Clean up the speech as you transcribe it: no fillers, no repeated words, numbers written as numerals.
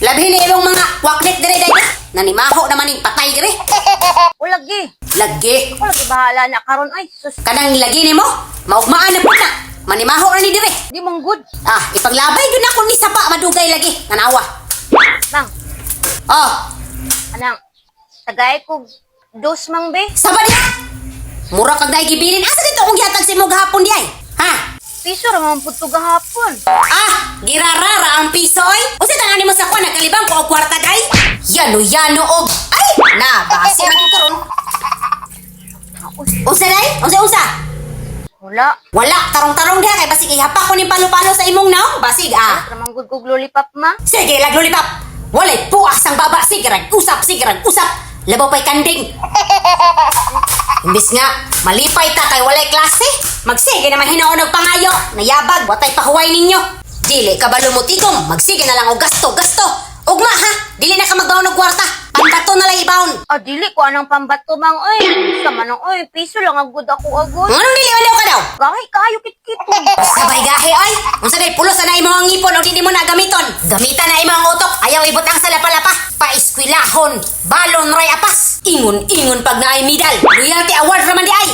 Labi ni imong mga waknet dire day. Nanimaho naman ning patay dire. O lagi. Lagi. Ako lagi bahala na karon ay sus. Kanang lagi nimo. Maugmaan na po na. Manimaho na ni dire. Di mong good. Ah, ipaglabay gyud ako ni sapa madugay lagi. Nanawa. Bang, Oh, anang tagay ko dos mang be. saba diha. Mura kag daay gibilin. Asa dito kung gihatag si mo gahapon di ay? Ha? Piso ra man pud to gahapon. Ah, girarara ang piso oy. Usa tangani mo sa kuan nagkalibang ko og kwarta day? Yano og. Ay, na base man gyud karon. Usa day? Usa. Wala. Wala, tarong-tarong diha kay basig ihapak ko ni palo-palo sa imong naong. Basig ah. Ra man good kog lollipop ma. Sige, laglulipap. Walay puas ang baba. Sige, usap. Labaw pa'y kanding. Imbis nga, malipay ta kay walay klase. Magsige naman hinaon og pangayo. Nayabag, watay pahuway ninyo. Dili ka balumutigom. Magsige na lang og gasto. Ugma ha, dili na ka magbaon og kwarta. Pambato na lang ibaon. Ah, dili ko anang pambato mang oy. Sama nang oy, piso lang agud ako agud. Anong dili wala ka daw? Gahi kayo kit-kit. Sabay gahi ay. Unsa day pulos na imo ang ngipon o dili mo na gamiton. Gamitan na imo ang utok. Ayaw ibutang sa lapalapa. Paeskwelahon. Balon ray apas. Ingon pag naay medal. Royalty award raman di ay.